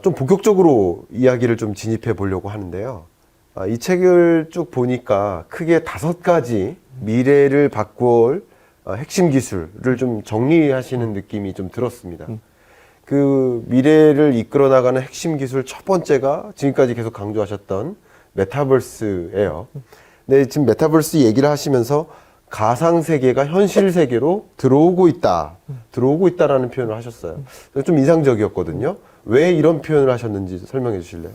좀 본격적으로 이야기를 좀 진입해 보려고 하는데요. 이 책을 쭉 보니까 크게 5가지 미래를 바꿀 핵심 기술을 좀 정리하시는 느낌이 좀 들었습니다. 그 미래를 이끌어 나가는 핵심 기술 첫 번째가 지금까지 계속 강조하셨던 메타버스예요. 근데 지금 메타버스 얘기를 하시면서 가상 세계가 현실 세계로 들어오고 있다라는 표현을 하셨어요. 좀 인상적이었거든요. 왜 이런 표현을 하셨는지 설명해 주실래요?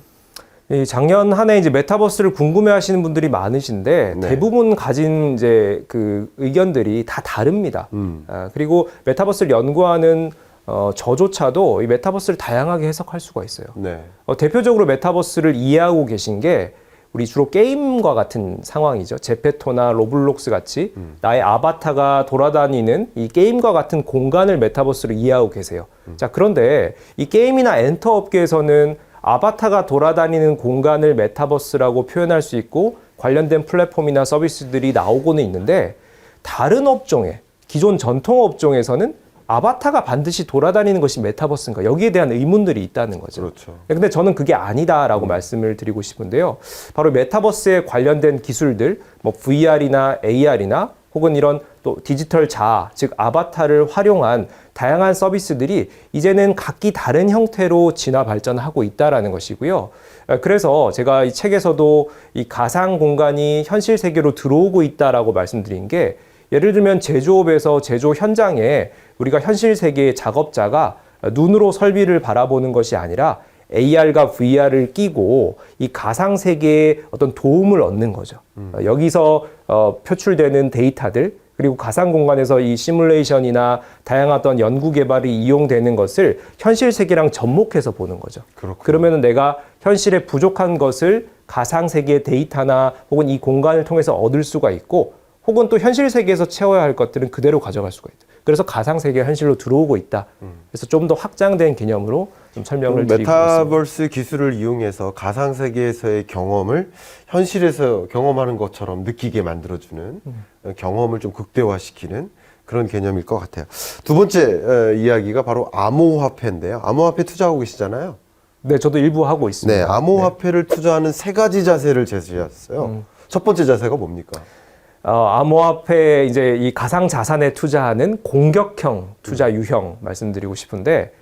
작년 한 해 이제 메타버스를 궁금해하시는 분들이 많으신데 네. 대부분 가진 이제 그 의견들이 다 다릅니다. 그리고 메타버스를 연구하는 저조차도 이 메타버스를 다양하게 해석할 수가 있어요. 네. 대표적으로 메타버스를 이해하고 계신 게 우리 주로 게임과 같은 상황이죠. 제페토나 로블록스 같이 나의 아바타가 돌아다니는 이 게임과 같은 공간을 메타버스로 이해하고 계세요. 자, 그런데 이 게임이나 엔터 업계에서는 아바타가 돌아다니는 공간을 메타버스라고 표현할 수 있고 관련된 플랫폼이나 서비스들이 나오고는 있는데 다른 업종에 기존 전통 업종에서는 아바타가 반드시 돌아다니는 것이 메타버스인가? 여기에 대한 의문들이 있다는 거죠. 그렇죠. 근데 저는 그게 아니다라고 말씀을 드리고 싶은데요. 바로 메타버스에 관련된 기술들, 뭐 VR이나 AR이나 혹은 이런 또 디지털 자아, 즉 아바타를 활용한 다양한 서비스들이 이제는 각기 다른 형태로 진화 발전하고 있다라는 것이고요. 그래서 제가 이 책에서도 이 가상 공간이 현실 세계로 들어오고 있다라고 말씀드린 게 예를 들면 제조업에서 제조 현장에 우리가 현실 세계의 작업자가 눈으로 설비를 바라보는 것이 아니라 AR과 VR을 끼고 이 가상 세계에 어떤 도움을 얻는 거죠. 여기서 표출되는 데이터들 그리고 가상 공간에서 이 시뮬레이션이나 다양한 어떤 연구 개발이 이용되는 것을 현실 세계랑 접목해서 보는 거죠. 그렇군요. 그러면은 내가 현실에 부족한 것을 가상 세계의 데이터나 혹은 이 공간을 통해서 얻을 수가 있고 혹은 또 현실 세계에서 채워야 할 것들은 그대로 가져갈 수가 있다. 그래서 가상 세계가 현실로 들어오고 있다. 그래서 좀 더 확장된 개념으로 좀 설명을 드리고 있습니다. 메타버스 기술을 이용해서 가상 세계에서의 경험을 현실에서 경험하는 것처럼 느끼게 만들어주는 경험을 좀 극대화시키는 그런 개념일 것 같아요. 두 번째 이야기가 바로 암호화폐인데요. 암호화폐 투자하고 계시잖아요. 네, 저도 일부 하고 있습니다. 네, 암호화폐를 투자하는 3가지 자세를 제시했어요. 첫 번째 자세가 뭡니까? 암호화폐 이제 이 가상 자산에 투자하는 공격형 투자 유형 말씀드리고 싶은데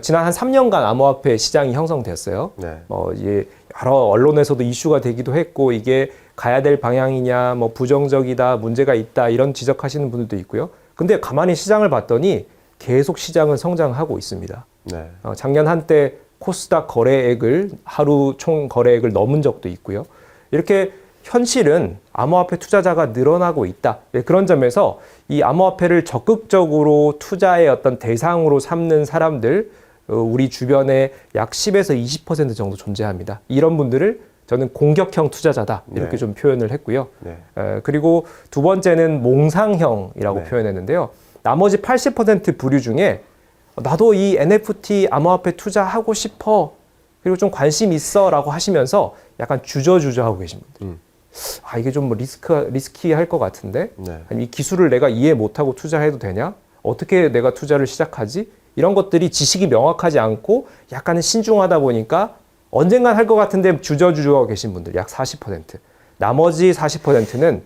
지난 한 3년간 암호화폐 시장이 형성됐어요. 네. 이게 여러 언론에서도 이슈가 되기도 했고 이게 가야 될 방향이냐, 뭐 부정적이다, 문제가 있다 이런 지적하시는 분들도 있고요. 근데 가만히 시장을 봤더니 계속 시장은 성장하고 있습니다. 네. 작년 한때 코스닥 거래액을 하루 총 거래액을 넘은 적도 있고요. 이렇게 현실은 암호화폐 투자자가 늘어나고 있다. 그런 점에서 이 암호화폐를 적극적으로 투자의 어떤 대상으로 삼는 사람들 우리 주변에 약 10에서 20% 정도 존재합니다. 이런 분들을 저는 공격형 투자자다 이렇게 네. 좀 표현을 했고요. 네. 그리고 두 번째는 몽상형이라고 네. 표현했는데요. 나머지 80% 부류 중에 나도 이 NFT 암호화폐 투자하고 싶어 그리고 좀 관심 있어 라고 하시면서 약간 주저주저 하고 계신 분들. 이게 좀 뭐 리스키할 것 같은데 네. 아니, 이 기술을 내가 이해 못하고 투자해도 되냐? 어떻게 내가 투자를 시작하지? 이런 것들이 지식이 명확하지 않고 약간은 신중하다 보니까 언젠간 할 것 같은데 주저주저하고 계신 분들 약 40%. 나머지 40%는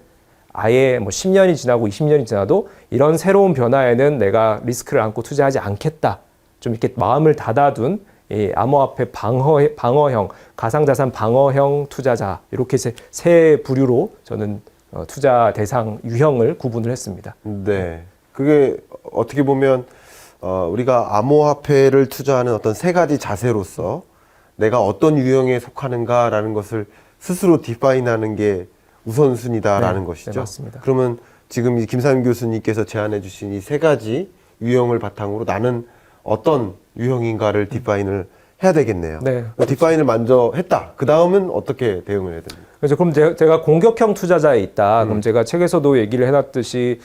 아예 뭐 10년이 지나고 20년이 지나도 이런 새로운 변화에는 내가 리스크를 안고 투자하지 않겠다. 좀 이렇게 마음을 닫아둔 이 암호화폐 방어형, 가상자산 방어형 투자자 이렇게 세 부류로 저는 투자 대상 유형을 구분을 했습니다. 네. 그게 어떻게 보면 우리가 암호화폐를 투자하는 어떤 3가지 자세로서 내가 어떤 유형에 속하는가라는 것을 스스로 디파인하는 게 우선순위다라는 네, 것이죠. 네, 맞습니다. 그러면 지금 이 김삼 교수님께서 제안해 주신 이 3가지 유형을 바탕으로 나는 어떤 유형인가를 디파인을 해야 되겠네요. 네. 디파인을 먼저 했다. 그 다음은 어떻게 대응을 해야 됩니까? 그래서 그럼 제가 공격형 투자자에 있다. 그럼 제가 책에서도 얘기를 해놨듯이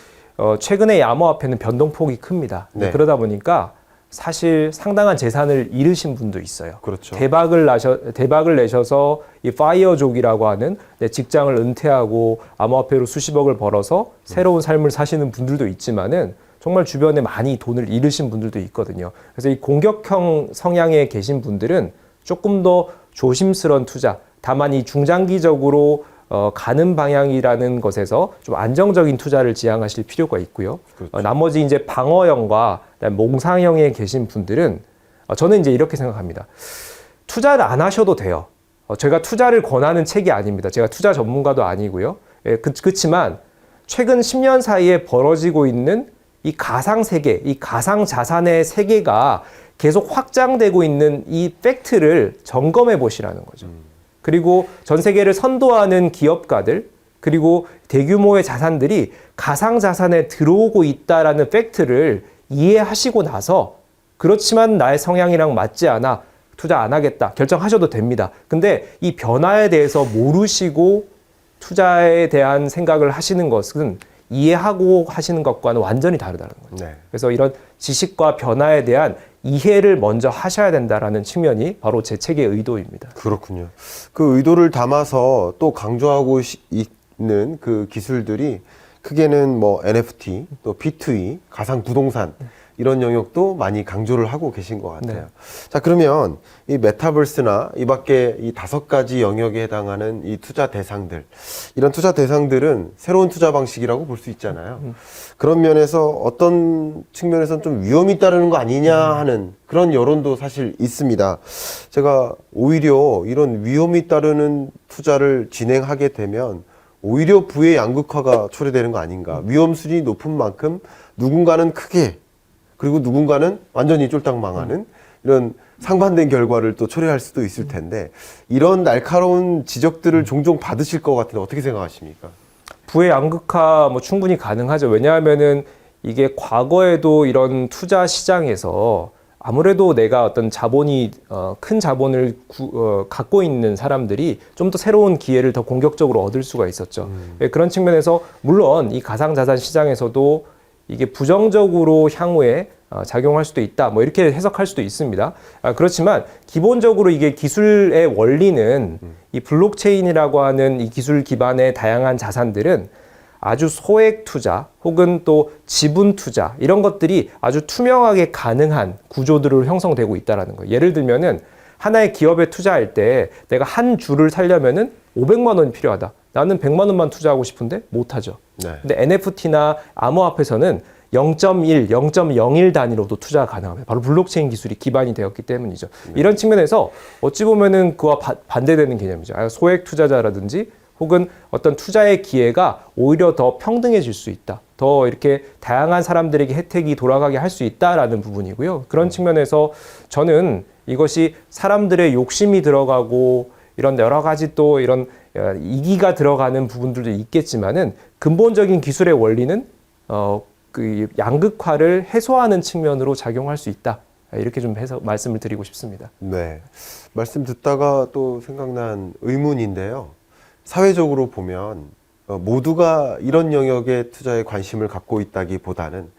최근에 이 암호화폐는 변동폭이 큽니다. 네. 그러다 보니까 사실 상당한 재산을 잃으신 분도 있어요. 그렇죠. 대박을 내셔서 이 파이어족이라고 하는 내 직장을 은퇴하고 암호화폐로 수십억을 벌어서 새로운 삶을 사시는 분들도 있지만은 정말 주변에 많이 돈을 잃으신 분들도 있거든요. 그래서 이 공격형 성향에 계신 분들은 조금 더 조심스러운 투자, 다만 이 중장기적으로 가는 방향이라는 것에서 좀 안정적인 투자를 지향하실 필요가 있고요. 그렇죠. 나머지 이제 방어형과 몽상형에 계신 분들은 저는 이제 이렇게 생각합니다. 투자를 안 하셔도 돼요. 제가 투자를 권하는 책이 아닙니다. 제가 투자 전문가도 아니고요. 그렇지만 최근 10년 사이에 벌어지고 있는 이 가상 세계, 이 가상 자산의 세계가 계속 확장되고 있는 이 팩트를 점검해 보시라는 거죠. 그리고 전 세계를 선도하는 기업가들, 그리고 대규모의 자산들이 가상 자산에 들어오고 있다라는 팩트를 이해하시고 나서 그렇지만 나의 성향이랑 맞지 않아 투자 안 하겠다 결정하셔도 됩니다. 근데 이 변화에 대해서 모르시고 투자에 대한 생각을 하시는 것은 이해하고 하시는 것과는 완전히 다르다는 거죠. 네. 그래서 이런 지식과 변화에 대한 이해를 먼저 하셔야 된다라는 측면이 바로 제 책의 의도입니다. 그렇군요. 그 의도를 담아서 또 강조하고 있는 그 기술들이 크게는 뭐 NFT, 또 B2E, 가상 부동산 이런 영역도 많이 강조를 하고 계신 것 같아요. 네. 자, 그러면 이 메타버스나 이 밖에 이 5가지 영역에 해당하는 이 투자 대상들, 이런 투자 대상들은 새로운 투자 방식이라고 볼 수 있잖아요. 그런 면에서 어떤 측면에서는 좀 위험이 따르는 거 아니냐 하는 그런 여론도 사실 있습니다. 제가 오히려 이런 위험이 따르는 투자를 진행하게 되면 오히려 부의 양극화가 초래되는 거 아닌가. 위험 수준이 높은 만큼 누군가는 크게, 그리고 누군가는 완전히 쫄딱 망하는 이런 상반된 결과를 또 초래할 수도 있을 텐데, 이런 날카로운 지적들을 종종 받으실 것 같은데 어떻게 생각하십니까? 부의 양극화 뭐 충분히 가능하죠. 왜냐하면은 이게 과거에도 이런 투자 시장에서 아무래도 내가 어떤 자본이 큰 자본을 갖고 있는 사람들이 좀 더 새로운 기회를 더 공격적으로 얻을 수가 있었죠. 그런 측면에서 물론 이 가상자산 시장에서도 이게 부정적으로 향후에 작용할 수도 있다. 뭐 이렇게 해석할 수도 있습니다. 그렇지만 기본적으로 이게 기술의 원리는 이 블록체인이라고 하는 이 기술 기반의 다양한 자산들은 아주 소액 투자 혹은 또 지분 투자 이런 것들이 아주 투명하게 가능한 구조들로 형성되고 있다는 거예요. 예를 들면은 하나의 기업에 투자할 때 내가 한 주를 살려면은 500만 원이 필요하다. 나는 100만 원만 투자하고 싶은데 못 하죠. 네. 근데 NFT나 암호화폐에서는 0.1, 0.01 단위로도 투자가 가능합니다. 바로 블록체인 기술이 기반이 되었기 때문이죠. 이런 측면에서 어찌 보면은 그와 반대되는 개념이죠. 소액 투자자라든지 혹은 어떤 투자의 기회가 오히려 더 평등해질 수 있다. 더 이렇게 다양한 사람들에게 혜택이 돌아가게 할 수 있다라는 부분이고요. 그런 측면에서 저는 이것이 사람들의 욕심이 들어가고 이런 여러 가지 또 이런 이기가 들어가는 부분들도 있겠지만은 근본적인 기술의 원리는 그 양극화를 해소하는 측면으로 작용할 수 있다. 이렇게 좀 해서 말씀을 드리고 싶습니다. 네. 말씀 듣다가 또 생각난 의문인데요. 사회적으로 보면 모두가 이런 영역의 투자에 관심을 갖고 있다기보다는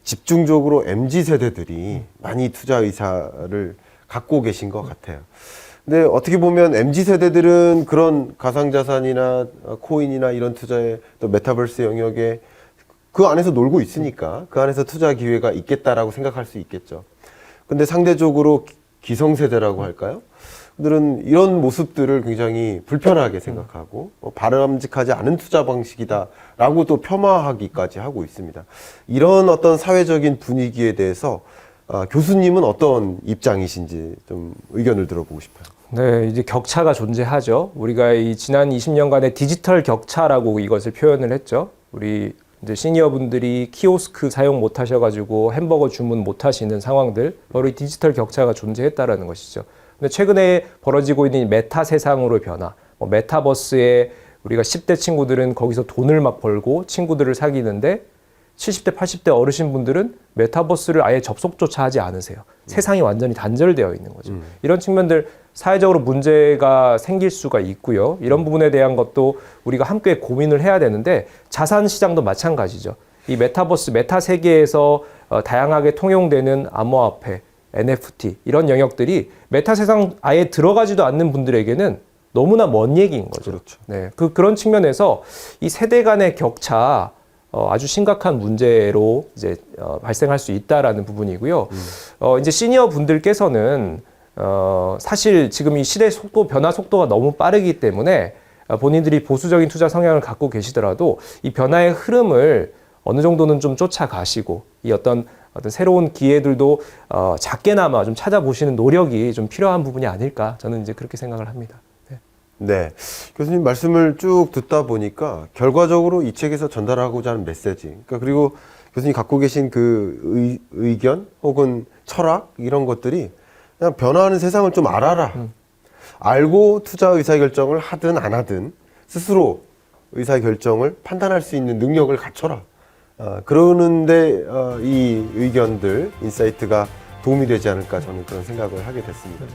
집중적으로 MZ세대들이 많이 투자 의사를 갖고 계신 것 같아요. 근데 어떻게 보면 MZ세대들은 그런 가상자산이나 코인이나 이런 투자에 또 메타버스 영역에 그 안에서 놀고 있으니까 그 안에서 투자 기회가 있겠다라고 생각할 수 있겠죠. 근데 상대적으로 기성세대라고 할까요? 그들은 이런 모습들을 굉장히 불편하게 생각하고 바람직하지 않은 투자 방식이다라고 또 폄하하기까지 하고 있습니다. 이런 어떤 사회적인 분위기에 대해서 교수님은 어떤 입장이신지 좀 의견을 들어보고 싶어요. 네, 이제 격차가 존재하죠. 우리가 이 지난 20년간의 디지털 격차라고 이것을 표현을 했죠. 우리 이제 시니어분들이 키오스크 사용 못 하셔가지고 햄버거 주문 못 하시는 상황들, 바로 이 디지털 격차가 존재했다라는 것이죠. 근데 최근에 벌어지고 있는 메타 세상으로의 변화, 메타버스에 우리가 10대 친구들은 거기서 돈을 막 벌고 친구들을 사귀는데 70대, 80대 어르신분들은 메타버스를 아예 접속조차 하지 않으세요. 세상이 완전히 단절되어 있는 거죠. 이런 측면들 사회적으로 문제가 생길 수가 있고요. 이런 부분에 대한 것도 우리가 함께 고민을 해야 되는데 자산 시장도 마찬가지죠. 이 메타버스, 메타 세계에서 다양하게 통용되는 암호화폐, NFT 이런 영역들이 메타 세상 아예 들어가지도 않는 분들에게는 너무나 먼 얘기인 거죠. 그렇죠. 네, 그런 측면에서 이 세대 간의 격차 아주 심각한 문제로 이제 발생할 수 있다라는 부분이고요. 이제 시니어 분들께서는 사실 지금 이 시대 속도 변화 속도가 너무 빠르기 때문에 본인들이 보수적인 투자 성향을 갖고 계시더라도 이 변화의 흐름을 어느 정도는 좀 쫓아가시고 이 어떤 새로운 기회들도 작게나마 좀 찾아보시는 노력이 좀 필요한 부분이 아닐까 저는 이제 그렇게 생각을 합니다. 네. 네. 교수님 말씀을 쭉 듣다 보니까 결과적으로 이 책에서 전달하고자 하는 메시지, 그러니까 그리고 교수님 갖고 계신 그 의견 혹은 철학 이런 것들이 그냥 변화하는 세상을 좀 알아라. 알고 투자 의사결정을 하든 안 하든 스스로 의사결정을 판단할 수 있는 능력을 갖춰라. 그러는데 이 의견들, 인사이트가 도움이 되지 않을까 저는 그런 생각을 하게 됐습니다.